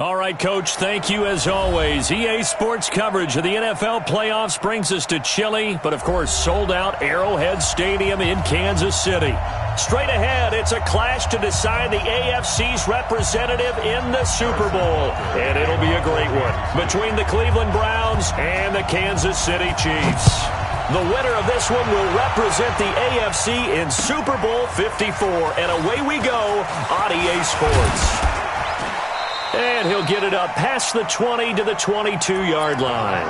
All right, Coach, thank you as always. EA Sports coverage of the NFL playoffs brings us to chilly, but of course sold-out Arrowhead Stadium in Kansas City. Straight ahead, it's a clash to decide the AFC's representative in the Super Bowl, and it'll be a great one between the Cleveland Browns and the Kansas City Chiefs. The winner of this one will represent the AFC in Super Bowl 54, and away we go on EA Sports. And he'll get it up past the 20 to the 22-yard line.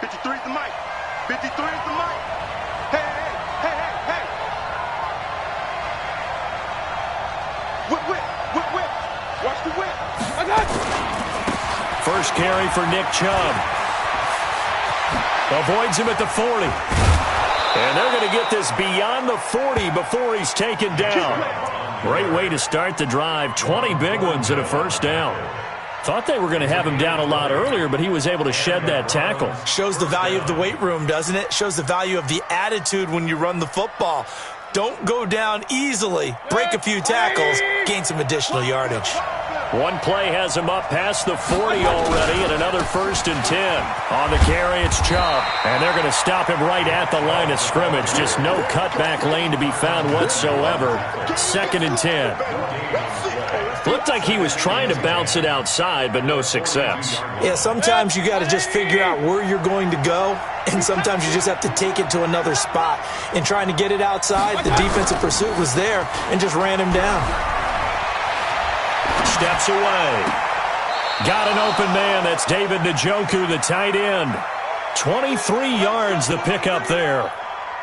53 is the mic. 53 is the mic. Hey, hey, hey, hey, hey. Whip, whip, whip, whip. Watch the whip. I got you. First carry for Nick Chubb. Avoids him at the 40. And they're going to get this beyond the 40 before he's taken down. Great way to start the drive. 20 big ones and a first down. Thought they were going to have him down a lot earlier, but he was able to shed that tackle. Shows the value of the weight room, doesn't it? Shows the value of the attitude when you run the football. Don't go down easily. Break a few tackles. Gain some additional yardage. One play has him up past the 40 already, and another 1st and 10. On the carry, it's Chubb, and they're going to stop him right at the line of scrimmage. Just no cutback lane to be found whatsoever. 2nd and 10. Looked like he was trying to bounce it outside, but no success. Yeah, sometimes you got to just figure out where you're going to go, and sometimes you just have to take it to another spot. In trying to get it outside, the defensive pursuit was there and just ran him down. Steps away. Got an open man. That's David Njoku, the tight end. 23 yards the pickup there.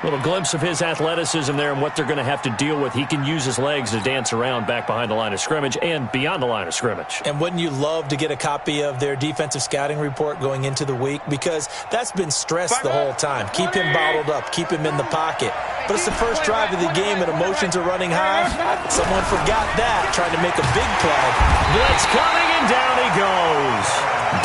Little glimpse of his athleticism there and what they're going to have to deal with. He can use his legs to dance around back behind the line of scrimmage and beyond the line of scrimmage. And wouldn't you love to get a copy of their defensive scouting report going into the week? Because that's been stressed the whole time. Keep him bottled up. Keep him in the pocket. But it's the first drive of the game and emotions are running high. Someone forgot that, trying to make a big play. Blitz coming and down he goes.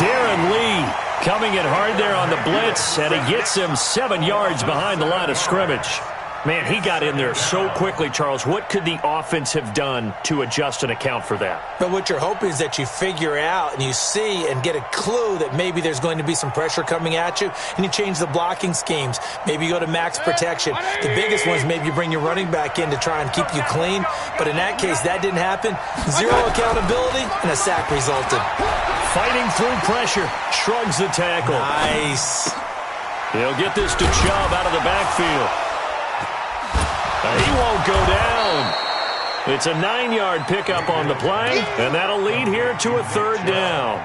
Darren Lee coming in hard there on the blitz, and he gets him 7 yards behind the line of scrimmage. Man, he got in there so quickly, Charles. What could the offense have done to adjust and account for that? But what you're hoping is that you figure out and you see and get a clue that maybe there's going to be some pressure coming at you, and you change the blocking schemes. Maybe you go to max protection. The biggest one is maybe you bring your running back in to try and keep you clean. But in that case, that didn't happen. Zero accountability, and a sack resulted. Fighting through pressure. Shrugs the tackle. Nice. He'll get this to Chubb out of the backfield. He won't go down. It's a 9-yard pickup on the play, and that'll lead here to a 3rd down.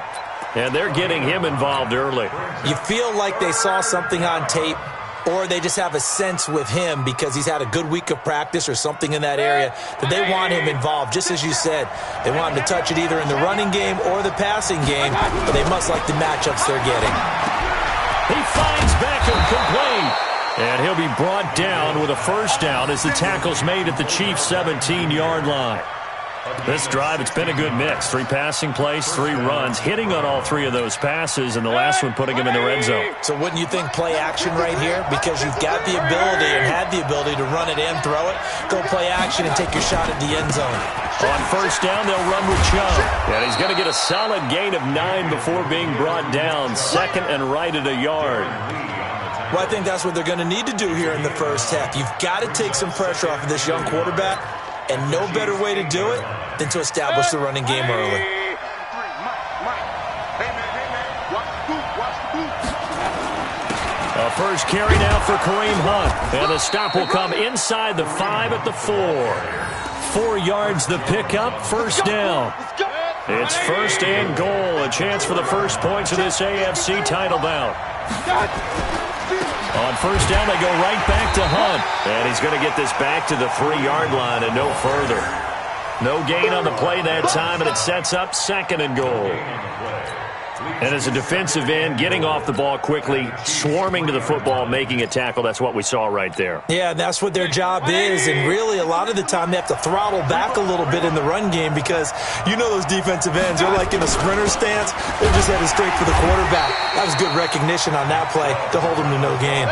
And they're getting him involved early. You feel like they saw something on tape, or they just have a sense with him because he's had a good week of practice or something in that area that they want him involved. Just as you said, they want him to touch it either in the running game or the passing game, but they must like the matchups they're getting. He finds Beckham complete. And he'll be brought down with a 1st down as the tackle's made at the Chiefs' 17-yard line. This drive, it's been a good mix. 3 passing plays, 3 runs, hitting on all 3 of those passes, and the last one putting him in the red zone. So wouldn't you think play action right here? Because you've got the ability and had the ability to run it and throw it. Go play action and take your shot at the end zone. On 1st down, they'll run with Chubb. And he's going to get a solid gain of 9 before being brought down. 2nd and right at a yard. Well, I think that's what they're going to need to do here in the first half. You've got to take some pressure off of this young quarterback, and no better way to do it than to establish the running game early. A first carry now for Kareem Hunt. And the stop will come inside the 5 at the 4. 4 yards the pickup, 1st down. It's 1st and goal. A chance for the first points of this AFC title bout. On 1st down, they go right back to Hunt. And he's going to get this back to the 3-yard line and no further. No gain on the play that time, and it sets up 2nd and goal. And as a defensive end, getting off the ball quickly, swarming to the football, making a tackle, that's what we saw right there. Yeah, and that's what their job is. And really, a lot of the time, they have to throttle back a little bit in the run game because you know those defensive ends, they're like in a sprinter stance. They're just headed straight for the quarterback. That was good recognition on that play to hold them to no gain.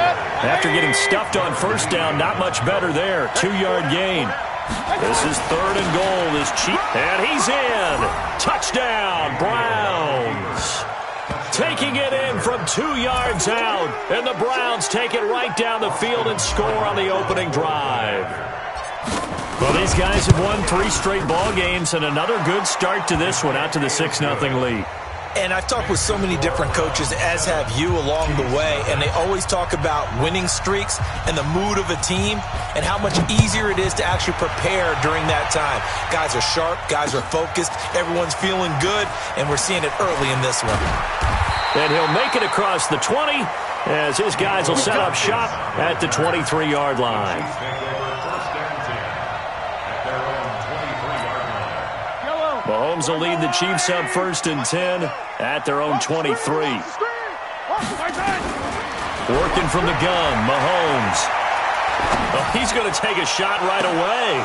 After getting stuffed on first down, not much better there. 2-yard gain. This is 3rd and goal. This cheap, and he's in. Touchdown, Browns. Taking it in from 2 yards out, and the Browns take it right down the field and score on the opening drive. Well, these guys have won 3 straight ball games, and another good start to this one, out to the 6-0 lead. And I've talked with so many different coaches, as have you, along the way, and they always talk about winning streaks and the mood of a team and how much easier it is to actually prepare during that time. Guys are sharp, guys are focused, everyone's feeling good, and we're seeing it early in this one. And he'll make it across the 20 as his guys will set up shop at the 23-yard line. Mahomes will lead the Chiefs up 1st and 10 at their own 23. Working from the gun, Mahomes. Oh, he's going to take a shot right away.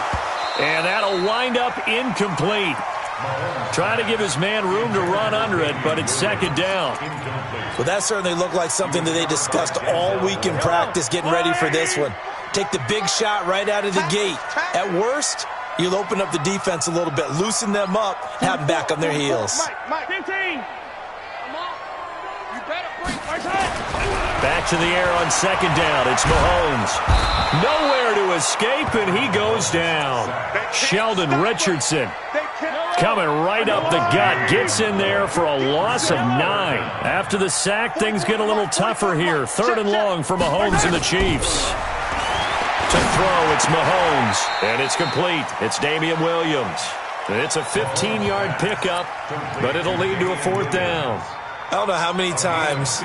And that'll wind up incomplete. Trying to give his man room to run under it, but it's 2nd down. Well, that certainly looked like something that they discussed all week in practice getting ready for this one. Take the big shot right out of the gate. At worst, you'll open up the defense a little bit, loosen them up, have them back on their heels. Back to the air on 2nd down. It's Mahomes. Nowhere to escape, and he goes down. Sheldon Richardson coming right up the gut. Gets in there for a loss of 9. After the sack, things get a little tougher here. 3rd and long for Mahomes and the Chiefs. To throw, it's Mahomes, and it's complete. It's Damian Williams. It's a 15-yard pickup, but it'll lead to a 4th down. I don't know how many times,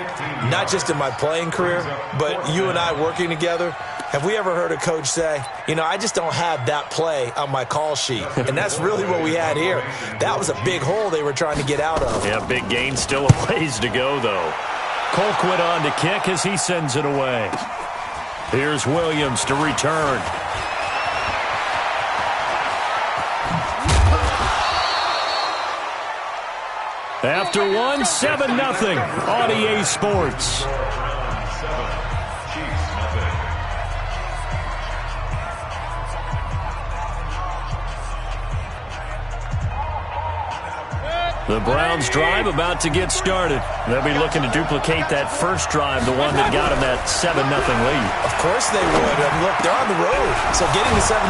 not just in my playing career, but you and I working together, have we ever heard a coach say, you know, I just don't have that play on my call sheet. And that's really what we had here. That was a big hole they were trying to get out of. Yeah, big gain, still a ways to go, though. Colquitt on to kick as he sends it away. Here's Williams to return. After one, 7-0 on EA Sports. The Browns drive about to get started. They'll be looking to duplicate that first drive, the one that got them that 7-0 lead. Of course they would. And look, they're on the road. So getting the 7-0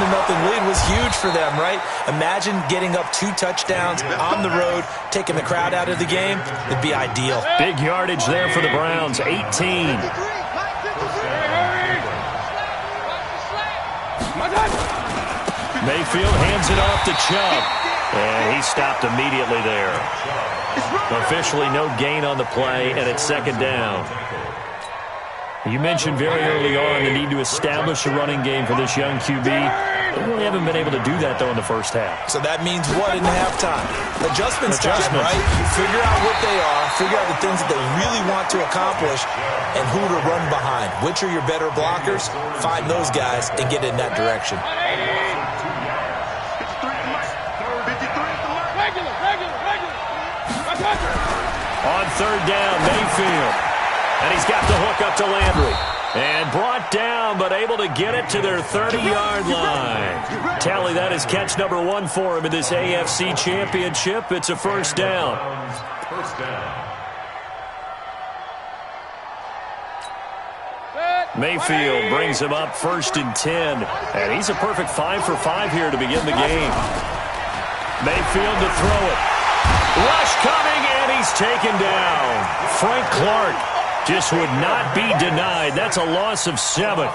lead was huge for them, right? Imagine getting up 2 touchdowns on the road, taking the crowd out of the game. It'd be ideal. Big yardage there for the Browns, 18. Mayfield hands it off to Chubb. And he stopped immediately there. Officially no gain on the play, and it's 2nd down. You mentioned very early on the need to establish a running game for this young QB. They really haven't been able to do that, though, in the first half. So that means what in the halftime? Adjustments time, right? Figure out what they are, figure out the things that they really want to accomplish, and who to run behind. Which are your better blockers? Find those guys and get in that direction. On 3rd down, Mayfield. And he's got the hook up to Landry. And brought down, but able to get it to their 30-yard line. Tally, that is catch number 1 for him in this AFC Championship. It's a 1st down. Mayfield brings him up 1st and 10. And he's a perfect 5 for 5 here to begin the game. Mayfield to throw it. Rush coming, and he's taken down. Frank Clark just would not be denied. That's a loss of 7.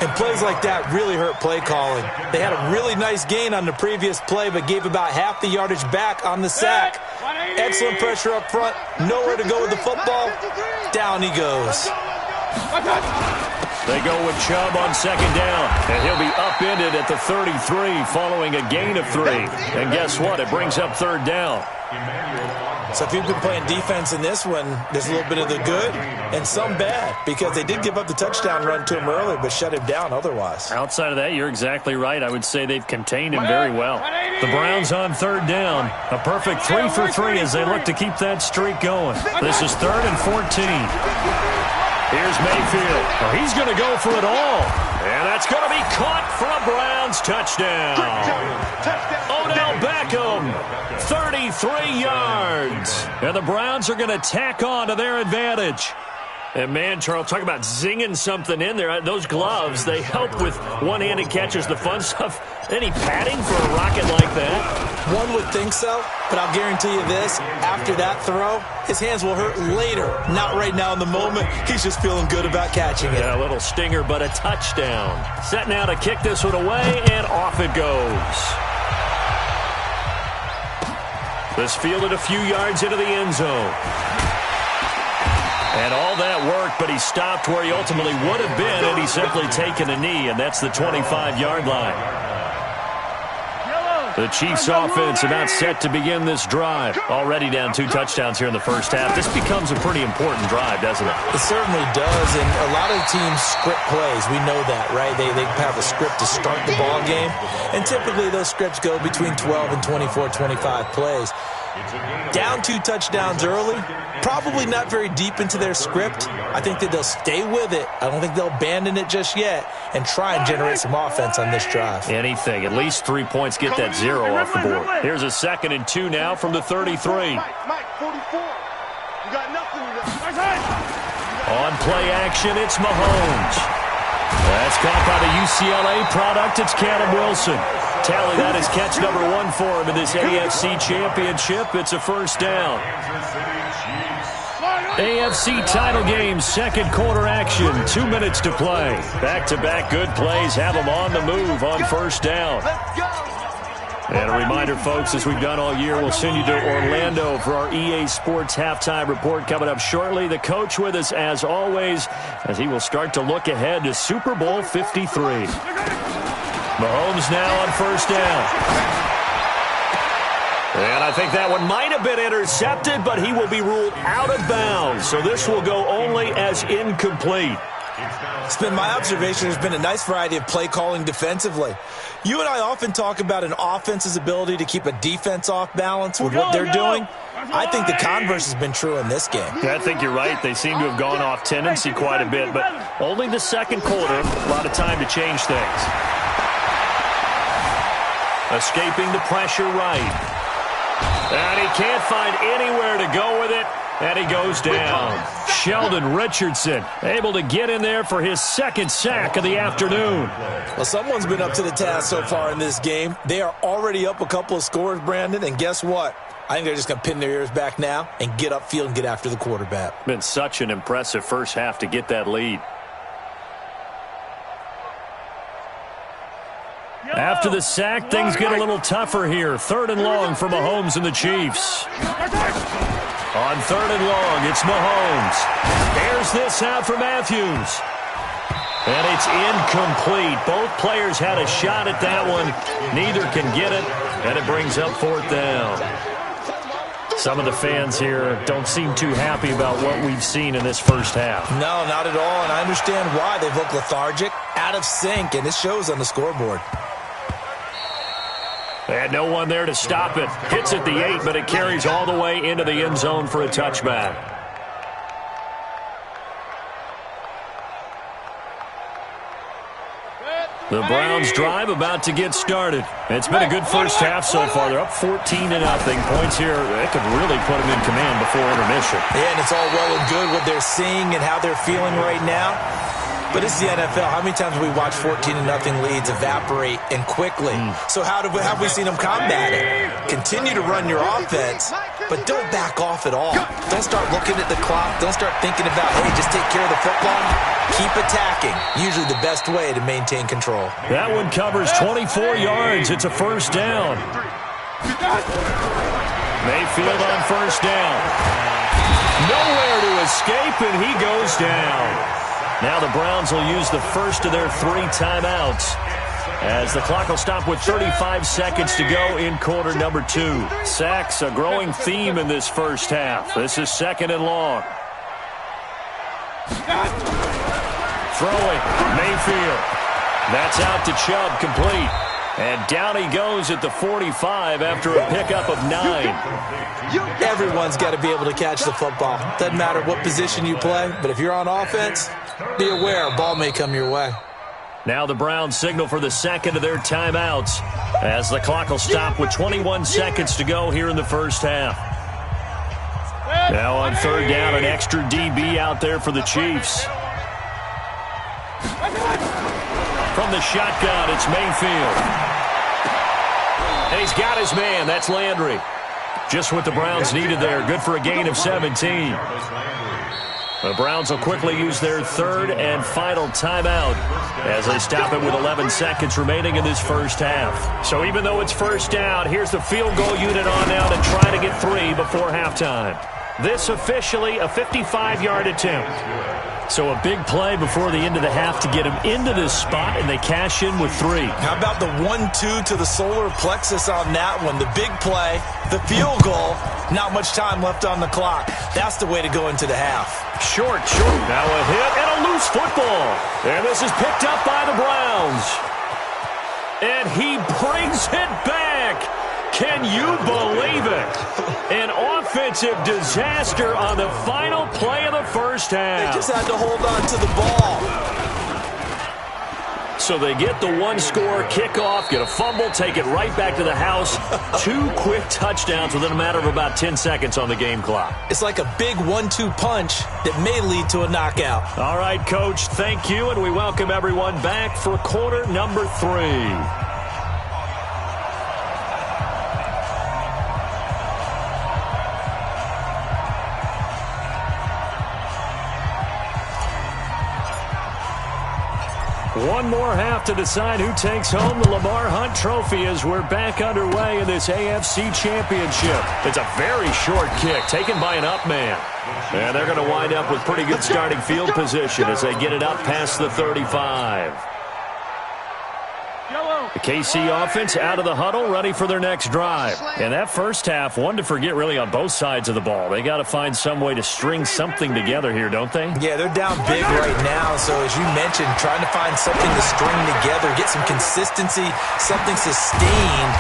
And plays like that really hurt play calling. They had a really nice gain on the previous play, but gave about half the yardage back on the sack. Excellent pressure up front. Nowhere to go with the football. Down he goes. They go with Chubb on second down, and he'll be upended at the 33 following a gain of 3. And guess what? It brings up third down. So if you've been playing defense in this one, there's a little bit of the good and some bad, because they did give up the touchdown run to him earlier but shut him down otherwise. Outside of that, you're exactly right. I would say they've contained him very well. The Browns on third down. A perfect 3 for 3 as they look to keep that streak going. This is 3rd and 14. Here's Mayfield. Oh, he's going to go for it all. And that's going to be caught for a Browns touchdown. Odell Beckham, 33 yards. And the Browns are going to tack on to their advantage. And, man, Charles, talk about zinging something in there. Those gloves, they help with one-handed catches, the fun stuff. Any padding for a rocket like that? One would think so, but I'll guarantee you this. After that throw, his hands will hurt later. Not right now in the moment. He's just feeling good about catching it. Yeah, a little stinger, but a touchdown. Set now to kick this one away, and off it goes. This fielded a few yards into the end zone. And all that worked, but he stopped where he ultimately would have been had he simply taken a knee, and that's the 25-yard line. The Chiefs offense about set to begin this drive. Already down 2 touchdowns here in the first half. This becomes a pretty important drive, doesn't it? It certainly does, and a lot of teams script plays. We know that, right? They have a script to start the ball game, and typically those scripts go between 12 and 24, 25 plays. Down 2 touchdowns early, probably not very deep into their script. I think that they'll stay with it. I don't think they'll abandon it just yet and try and generate some offense on this drive. Anything. At least 3 points. Get that 0 off the board. Here's a 2nd and 2 now from the 33. Mike, 44. You got nothing to do. On play action, it's Mahomes. That's caught by the UCLA product. It's Caleb Wilson. Tally that is catch number 1 for him in this AFC Championship. It's a first down. AFC title game, second quarter action. 2 minutes to play. Back-to-back good plays have them on the move on first down. And a reminder, folks, as we've done all year, we'll send you to Orlando for our EA Sports halftime report coming up shortly. The coach with us, as always, as he will start to look ahead to Super Bowl 53. Mahomes now on first down. And I think that one might have been intercepted, but he will be ruled out of bounds. So this will go only as incomplete. It's been my observation. There's been a nice variety of play calling defensively. You and I often talk about an offense's ability to keep a defense off balance with what they're doing. I think the converse has been true in this game. Yeah, I think you're right. They seem to have gone off tendency quite a bit, but only the second quarter, a lot of time to change things. Escaping the pressure right. And he can't find anywhere to go with it, and he goes down. Sheldon Richardson able to get in there for his 2nd sack of the afternoon. Well, someone's been up to the task so far in this game. They are already up a couple of scores, Brandon, and guess what? I think they're just going to pin their ears back now and get upfield and get after the quarterback. Been such an impressive first half to get that lead. After the sack, things get a little tougher here. 3rd and long for Mahomes and the Chiefs. On 3rd and long, it's Mahomes. Airs this out for Matthews. And it's incomplete. Both players had a shot at that one. Neither can get it, and it brings up 4th down. Some of the fans here don't seem too happy about what we've seen in this first half. No, not at all, and I understand why. They've looked lethargic, out of sync, and it shows on the scoreboard. And no one there to stop it. Hits at the 8, but it carries all the way into the end zone for a touchback. The Browns drive about to get started. It's been a good first half so far. They're up 14-0. Points here, they could really put them in command before intermission. Yeah, and it's all well and good what they're seeing and how they're feeling right now. But it's the NFL. How many times have we watched 14-0 leads evaporate and quickly? So how have we seen them combat it? Continue to run your offense, but don't back off at all. Don't start looking at the clock. Don't start thinking about, hey, just take care of the football. Keep attacking. Usually the best way to maintain control. That one covers 24 yards. It's a first down. Mayfield on first down. Nowhere to escape, and he goes down. Now the Browns will use the first of their 3 timeouts, as the clock will stop with 35 seconds to go in quarter number 2. Sacks, a growing theme in this first half. This is 2nd and long. Throwing, Mayfield. That's out to Chubb, complete. And down he goes at the 45 after a pickup of 9. Everyone's got to be able to catch the football. Doesn't matter what position you play, but if you're on offense, be aware a ball may come your way. Now the Browns signal for the second of their timeouts, as the clock will stop with 21 seconds to go here in the first half. Now on 3rd down, an extra DB out there for the Chiefs. From the shotgun, it's Mayfield. And he's got his man. That's Landry. Just what the Browns needed there. Good for a gain of 17. The Browns will quickly use their 3rd and final timeout as they stop it with 11 seconds remaining in this first half. So even though it's first down, here's the field goal unit on now to try to get 3 before halftime. This officially a 55-yard attempt. So a big play before the end of the half to get him into this spot, and they cash in with 3. How about the 1-2 to the solar plexus on that one? The big play, the field goal, not much time left on the clock. That's the way to go into the half. Short. Now a hit and a loose football. And this is picked up by the Browns. And he brings it back. Can you believe it? An offensive disaster on the final play of the first half. They just had to hold on to the ball. So they get the 1-score kickoff, get a fumble, take it right back to the house. 2 quick touchdowns within a matter of about 10 seconds on the game clock. It's like a big 1-2 punch that may lead to a knockout. All right, Coach, thank you, and we welcome everyone back for quarter number 3. One more half to decide who takes home the Lamar Hunt Trophy as we're back underway in this AFC Championship. It's a very short kick taken by an up man. And they're going to wind up with pretty good starting field position as they get it up past the 35. The KC offense out of the huddle, ready for their next drive. And that first half, one to forget really on both sides of the ball. They got to find some way to string something together here, don't they? Yeah, they're down big right now. So as you mentioned, trying to find something to string together, get some consistency, something sustained,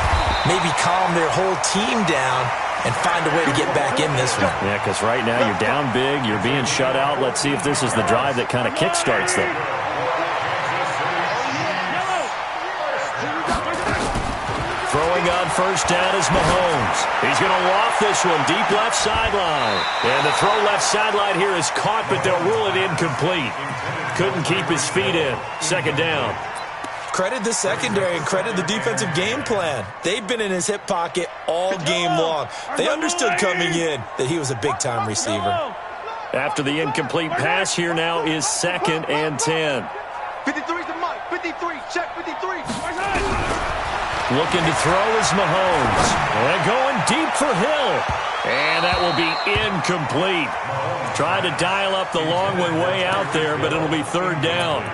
maybe calm their whole team down and find a way to get back in this one. Yeah, because right now you're down big, you're being shut out. Let's see if this is the drive that kind of kickstarts them. Throwing on first down is Mahomes. He's going to loft this one deep left sideline. And the throw left sideline here is caught, but they'll rule it incomplete. Couldn't keep his feet in. 2nd down. Credit the secondary and credit the defensive game plan. They've been in his hip pocket all game long. They understood coming in that he was a big-time receiver. After the incomplete pass, here now is 2nd and 10. 53's the mic. 53. Check 53. Looking to throw is Mahomes. And going deep for Hill. And that will be incomplete. Trying to dial up the long way out there, but it'll be 3rd down.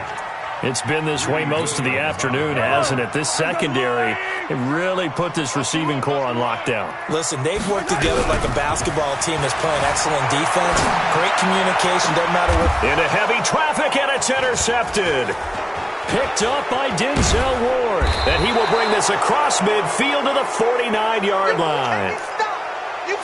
It's been this way most of the afternoon, hasn't it? This secondary, it really put this receiving core on lockdown. Listen, they've worked together like a basketball team that's playing excellent defense. Great communication, doesn't matter what. Into heavy traffic, and it's intercepted. Picked up by Denzel Ward. And he will bring this across midfield to the 49-yard line.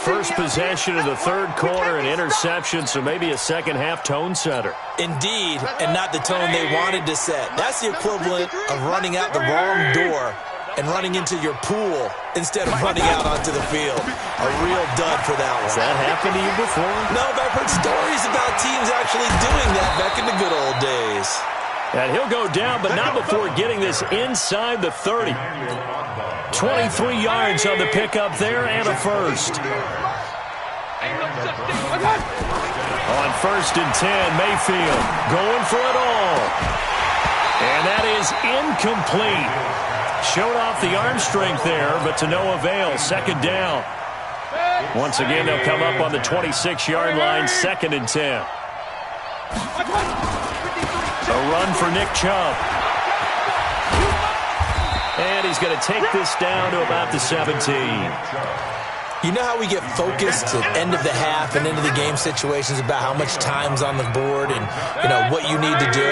First possession of the 3rd quarter, an interception, so maybe a second-half tone setter. Indeed, and not the tone they wanted to set. That's the equivalent of running out the wrong door and running into your pool instead of running out onto the field. A real dud for that one. Has that happened to you before? No, but I've heard stories about teams actually doing that back in the good old days. And he'll go down, but not before getting this inside the 30. 23 yards on the pickup there and a first. On 1st and 10, Mayfield going for it all. And that is incomplete. Showed off the arm strength there, but to no avail. 2nd down. Once again, they'll come up on the 26-yard line, 2nd and 10. run for Nick Chubb. And he's going to take this down to about the 17. You know how we get focused at end of the half and into the game situations about how much time's on the board and, what you need to do?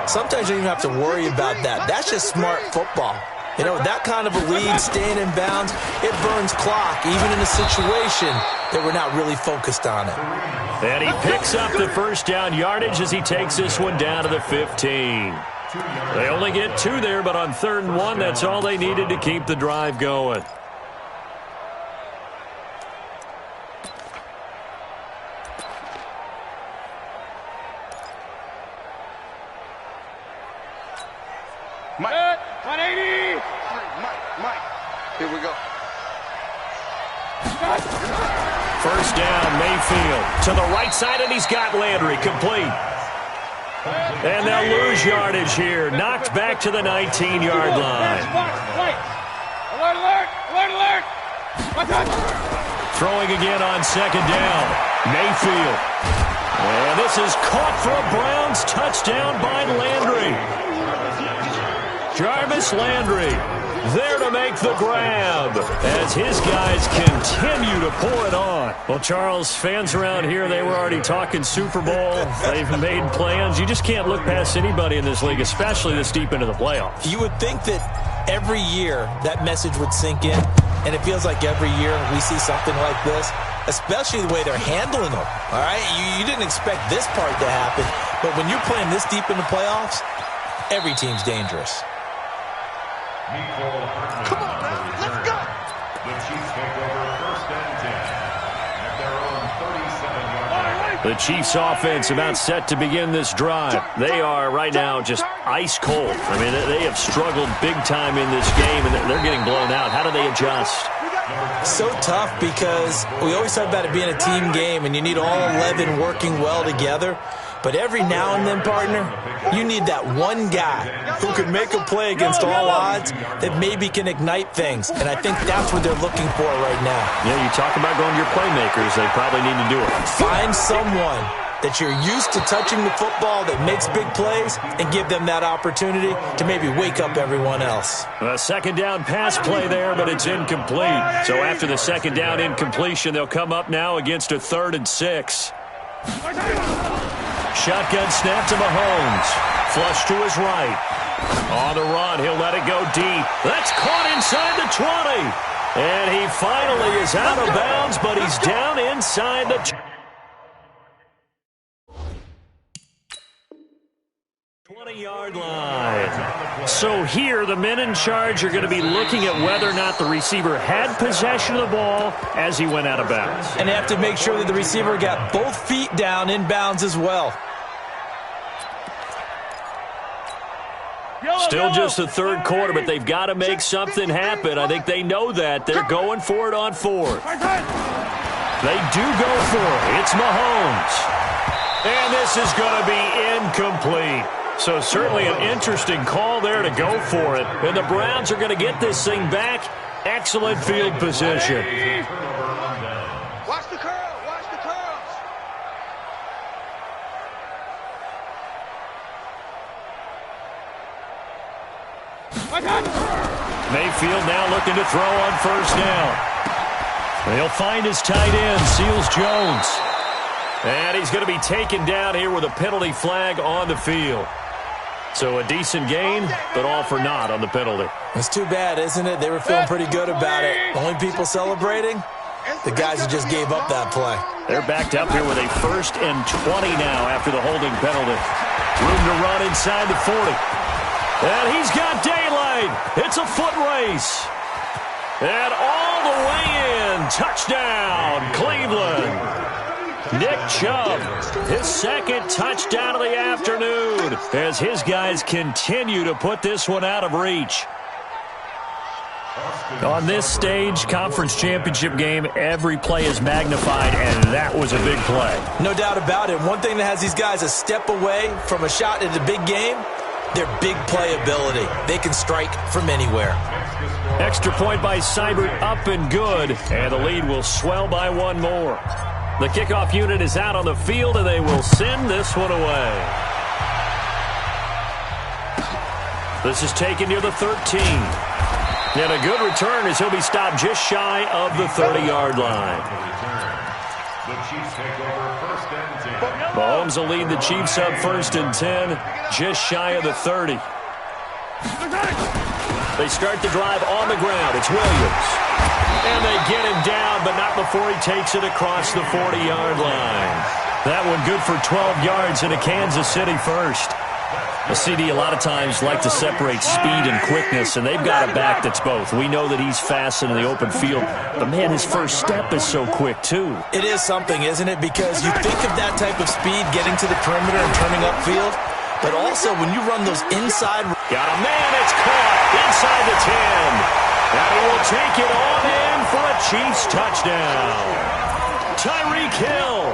Sometimes you don't even have to worry about that. That's just smart football. That kind of a lead, staying in bounds, it burns clock, even in a situation that we're not really focused on it. And he picks up the first down yardage as he takes this one down to the 15. They only get 2 there, but on 3rd and 1, that's all they needed to keep the drive going. Mike. 180. Mike. Here we go. First down, Mayfield to the right side, and he's got Landry complete. And they'll lose yardage here. Knocked back to the 19-yard line. Alert, alert, alert. Throwing again on 2nd down. Mayfield. And this is caught for a Browns touchdown by Landry. Jarvis Landry there to make the grab as his guys continue to pour it on. Well, Charles, fans around here, they were already talking Super Bowl. They've made plans. You just can't look past anybody in this league, especially this deep into the playoffs. You would think that every year that message would sink in, and it feels like every year we see something like this, especially the way they're handling them. All right, you didn't expect this part to happen, but when you're playing this deep in the playoffs, every team's dangerous. Come on, man. Let's go. The Chiefs take over 1st and 10 at their own 37-yard line. The Chiefs offense about set to begin this drive. They are right now just ice cold. I mean, they have struggled big time in this game, and they're getting blown out. How do they adjust? So tough because we always talk about it being a team game, and you need all 11 working well together. But every now and then, partner, you need that one guy who can make a play against all odds that maybe can ignite things. And I think that's what they're looking for right now. Yeah, you talk about going to your playmakers. They probably need to do it. Find someone that you're used to touching the football that makes big plays and give them that opportunity to maybe wake up everyone else. A 2nd down pass play there, but it's incomplete. So after the 2nd down incompletion, they'll come up now against a 3rd and 6. Shotgun snap to Mahomes. Flush to his right. On the run, he'll let it go deep. That's caught inside the 20. And he finally is out of bounds, but he's down inside the 20-yard line. So here, the men in charge are going to be looking at whether or not the receiver had possession of the ball as he went out of bounds. And they have to make sure that the receiver got both feet down in bounds as well. Still just the 3rd quarter, but they've got to make something happen. I think they know that. They're going for it on 4th. They do go for it. It's Mahomes. And this is going to be incomplete. So certainly an interesting call there to go for it. And the Browns are going to get this thing back. Excellent field position. Watch the curl. Watch the curls. Mayfield now looking to throw on 1st down. They'll find his tight end, Seals Jones. And he's going to be taken down here with a penalty flag on the field. So a decent gain, but all for naught on the penalty. It's too bad, isn't it? They were feeling pretty good about it. Only people celebrating? The guys who just gave up that play. They're backed up here with a 1st and 20 now after the holding penalty. Room to run inside the 40. And he's got daylight. It's a foot race. And all the way in. Touchdown, Cleveland. Nick Chubb, his 2nd touchdown of the afternoon as his guys continue to put this one out of reach. On this stage, conference championship game, every play is magnified, and that was a big play. No doubt about it. One thing that has these guys a step away from a shot at the big game, their big play ability. They can strike from anywhere. Extra point by Seibert, up and good, and the lead will swell by one more. The kickoff unit is out on the field, and they will send this one away. This is taken near the 13. And a good return as he'll be stopped just shy of the 30-yard line. The Chiefs take over first and 10. Mahomes will lead the Chiefs up first and 10, just shy of the 30. They start the drive on the ground. It's Williams. And they get him down, but not before he takes it across the 40-yard line. That one good for 12 yards into Kansas City first. A CD a lot of times like to separate speed and quickness, and they've got a back that's both. We know that he's fast in the open field, but, man, his first step is so quick, too. It is something, isn't it? Because you think of that type of speed getting to the perimeter and turning upfield, but also when you run those inside. Got a man, it's caught inside the 10. And he will take it on in for a Chiefs touchdown. Tyreek Hill,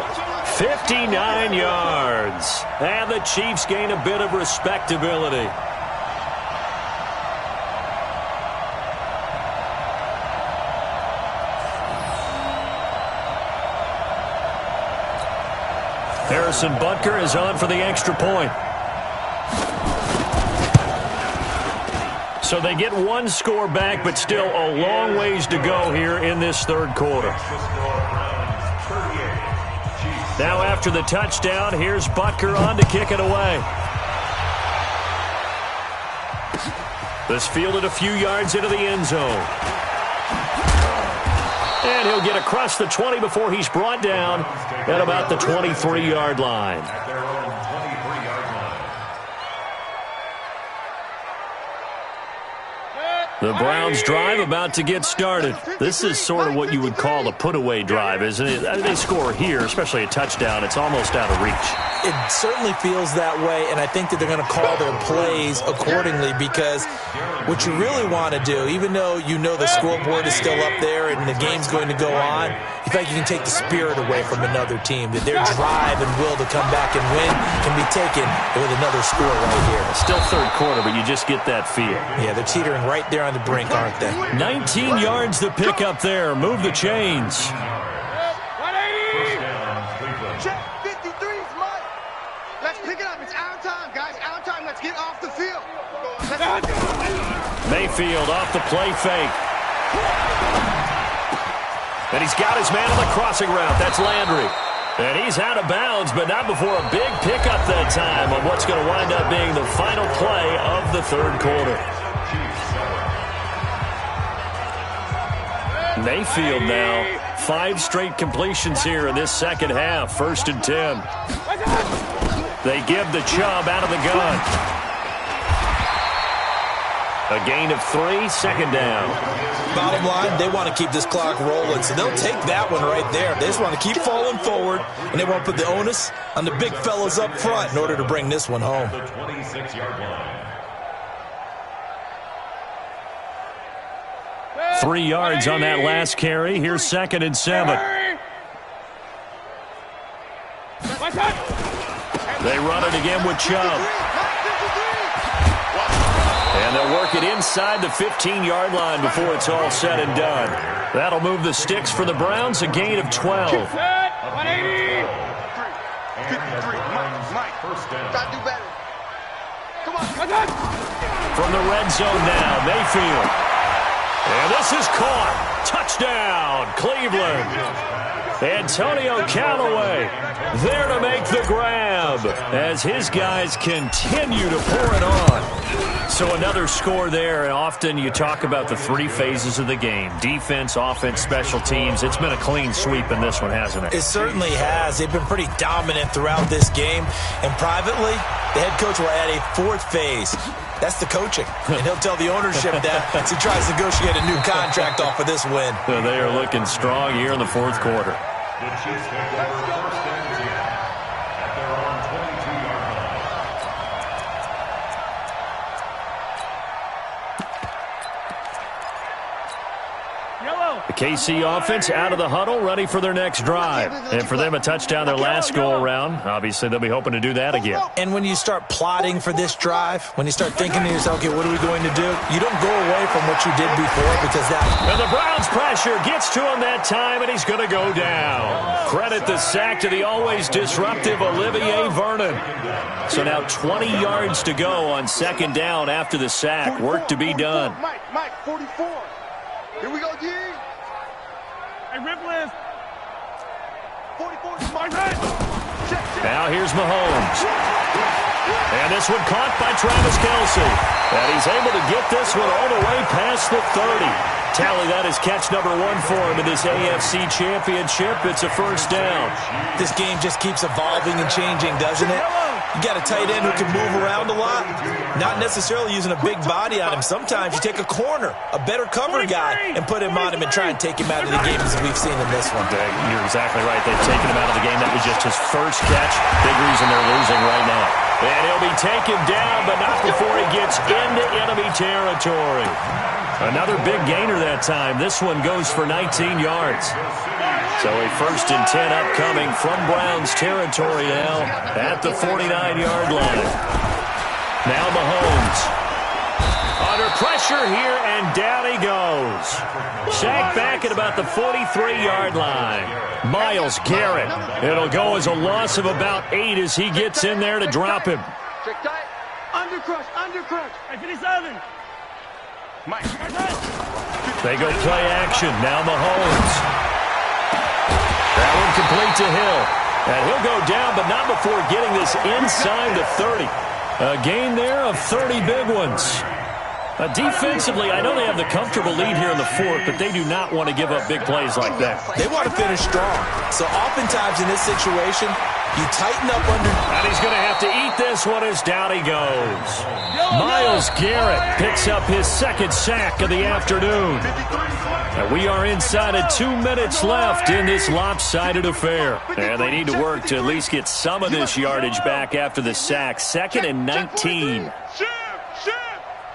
59 yards. And the Chiefs gain a bit of respectability. Harrison Butker is on for the extra point. So they get one score back, but still a long ways to go here in this third quarter. Now after the touchdown, here's Butker on to kick it away. This fielded a few yards into the end zone. And he'll get across the 20 before he's brought down at about the 23-yard line. The Browns drive about to get started. This is sort of what you would call a put-away drive, isn't it? They score here, especially a touchdown. It's almost out of reach. It certainly feels that way, and I think that they're going to call their plays accordingly because what you really want to do, even though you know the scoreboard is still up there and the game's going to go on, you feel like you can take the spirit away from another team, that their drive and will to come back and win can be taken with another score right here. Still third quarter, but you just get that feel. Yeah, they're teetering right there on the brink, aren't they? 19 yards to pick up there. Move the chains. 180! Check 53's Mike. Let's pick it up. It's our time, guys. Our time. Let's get off the field. Mayfield off the play fake. And he's got his man on the crossing route. That's Landry. And he's out of bounds, but not before a big pickup that time on what's going to wind up being the final play of the third quarter. Mayfield now, 5 straight completions here in this second half. First and 10. They give the Chubb out of the gun. A gain of 3, second down. Bottom line, they want to keep this clock rolling, so they'll take that one right there. They just want to keep falling forward, and they want to put the onus on the big fellas up front in order to bring this one home. The 26-yard line. 3 yards on that last carry. Here's second and 7. They run it again with Chubb. And they'll work it inside the 15-yard line before it's all said and done. That'll move the sticks for the Browns, a gain of 12. 180! 53. Mike. Try to do better. Come on. From the red zone now, Mayfield. And this is caught. Touchdown, Cleveland. Antonio Callaway there to make the grab as his guys continue to pour it on. So another score there, and often you talk about the 3 phases of the game. Defense, offense, special teams. It's been a clean sweep in this one, hasn't it? It certainly has. They've been pretty dominant throughout this game. And privately, the head coach will add a 4th phase. That's the coaching. And he'll tell the ownership that as he tries to negotiate a new contract off of this win. They are looking strong here in the fourth quarter. The Chiefs take over first and 10 at their own 22-yard line. Yellow. The KC offense out of the huddle, ready for their next drive. And for them, a touchdown their last go-around. Obviously, they'll be hoping to do that again. And when you start plotting for this drive, when you start thinking to yourself, okay, what are we going to do? You don't go away from what you did before because that... And the Browns pressure gets to him that time, and he's going to go down. Credit the sack to the always disruptive Olivier Vernon. So now 20 yards to go on second down after the sack. Work to be done. Mike, 44. Here we go, G. Hey, rip list. 44 is my head. Now here's Mahomes. And this one caught by Travis Kelce. And he's able to get this one all the way past the 30. Tally, that is catch number 1 for him in this AFC Championship. It's a first down. This game just keeps evolving and changing, doesn't it? You got a tight end who can move around a lot, not necessarily using a big body on him. Sometimes you take a corner, a better cover guy, and put him on him and try and take him out of the game as we've seen in this one. You're exactly right. They've taken him out of the game. That was just his first catch. Big reason they're losing right now. And he'll be taken down, but not before he gets into enemy territory. Another big gainer that time. This one goes for 19 yards. So a 1st and 10 upcoming from Browns territory now at the 49-yard line. Now Mahomes. Under pressure here, and down he goes. Sacked back at about the 43-yard line. Myles Garrett. It'll go as a loss of about 8 as he gets in there to drop him. Check tight. Under crush. Hey, 57. Mike. They go play action. Now Mahomes. That one complete to Hill. And he'll go down, but not before getting this inside the 30. A gain there of 30 big ones. Defensively, I know they have the comfortable lead here in the 4th, but they do not want to give up big plays like that. They want to finish strong. So oftentimes in this situation, you tighten up under... And he's going to have to eat this one as down he goes. Myles Garrett picks up his 2nd sack of the afternoon. And we are inside of 2 minutes left in this lopsided affair. And they need to work to at least get some of this yardage back after the sack. 2nd and 19.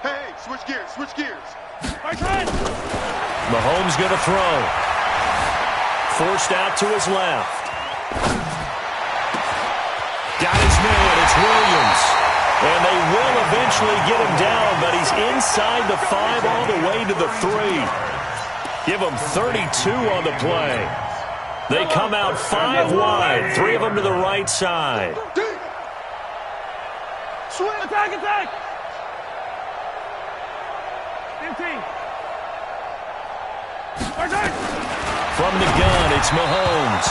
Hey, switch gears. Mahomes going to throw. Forced out to his left. Got his man. It's Williams. And they will eventually get him down, but he's inside the 5 all the way to the 3. Give them 32 on the play. They come out 5 wide. 3 of them to the right side. Attack. 15. From the gun, it's Mahomes.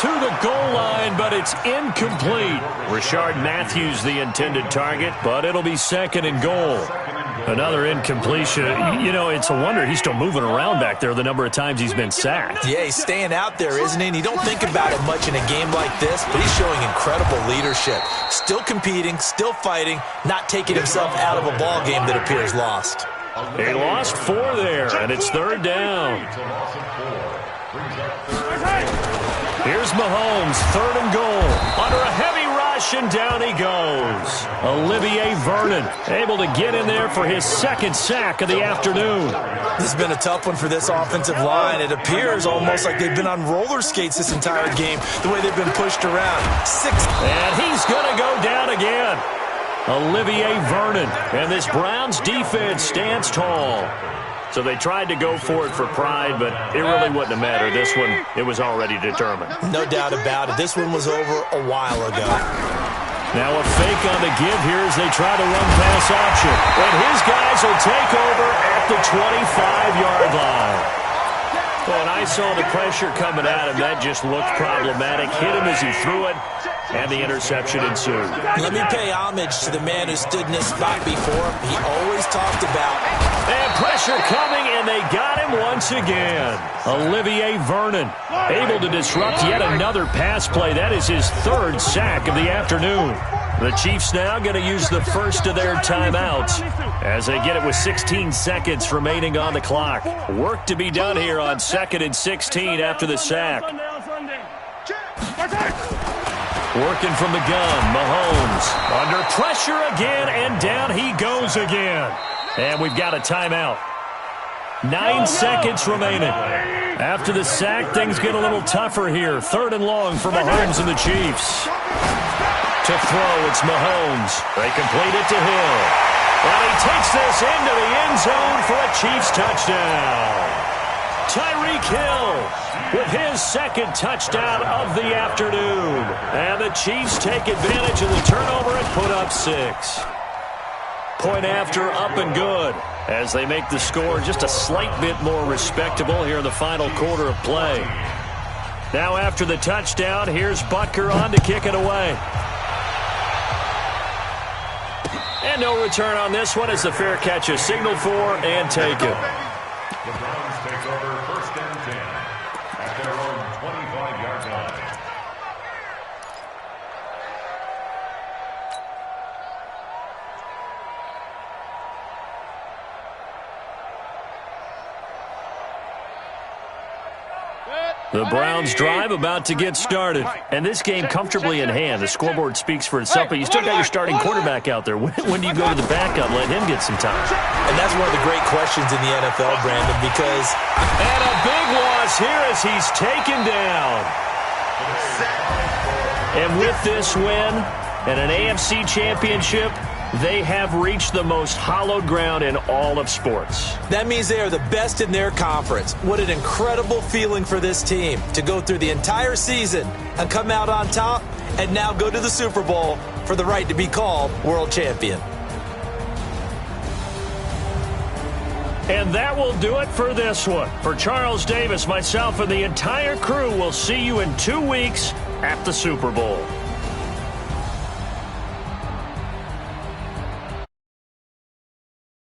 To the goal line, but it's incomplete. Rashard Matthews the intended target, but it'll be 2nd and goal. Another incompletion. You know, it's a wonder he's still moving around back there the number of times he's been sacked. Yeah, he's staying out there, isn't he? And you don't think about it much in a game like this, but he's showing incredible leadership. Still competing, still fighting, not taking himself out of a ball game that appears lost. He lost 4 there, and it's 3rd down. Here's Mahomes, 3rd and goal. Under a heavy rush, and down he goes. Olivier Vernon able to get in there for his 2nd sack of the afternoon. This has been a tough one for this offensive line. It appears almost like they've been on roller skates this entire game, the way they've been pushed around. 6. And he's going to go down again. Olivier Vernon. And this Browns defense stands tall. So they tried to go for it for pride, but it really wouldn't have mattered. This one, it was already determined. No doubt about it. This one was over a while ago. Now a fake on the give here as they try to run pass option. And his guys will take over at the 25-yard line. When I saw the pressure coming at him, that just looked problematic. Hit him as he threw it, and the interception ensued. Let me pay homage to the man who stood in this spot before. He always talked about... And pressure coming, and they got him once again. Olivier Vernon able to disrupt yet another pass play. That is his 3rd sack of the afternoon. The Chiefs now going to use the first of their timeouts as they get it with 16 seconds remaining on the clock. Work to be done here on 2nd and 16 after the sack. Working from the gun, Mahomes under pressure again, and down he goes again. And we've got a timeout. 9 seconds remaining. After the sack, things get a little tougher here. 3rd and long for Mahomes and the Chiefs. To throw, it's Mahomes. They complete it to Hill. And he takes this into the end zone for a Chiefs touchdown. Tyreek Hill with his 2nd touchdown of the afternoon. And the Chiefs take advantage of the turnover and put up 6. Point after, up and good, as they make the score just a slight bit more respectable here in the final quarter of play. Now after the touchdown, here's Butker on to kick it away. And no return on this one as the fair catch is signaled for and taken. The Browns take over 1st and 10 at their own 25-yard line. The Browns drive about to get started. And this game comfortably in hand. The scoreboard speaks for itself, but you still got your starting quarterback out there. When do you go to the backup, let him get some time? And that's one of the great questions in the NFL, Brandon, because... And a big loss here as he's taken down. And with this win and an AFC championship, they have reached the most hallowed ground in all of sports. That means they are the best in their conference. What an incredible feeling for this team to go through the entire season and come out on top and now go to the Super Bowl for the right to be called world champion. And that will do it for this one. For Charles Davis, myself, and the entire crew, we'll see you in 2 weeks at the Super Bowl.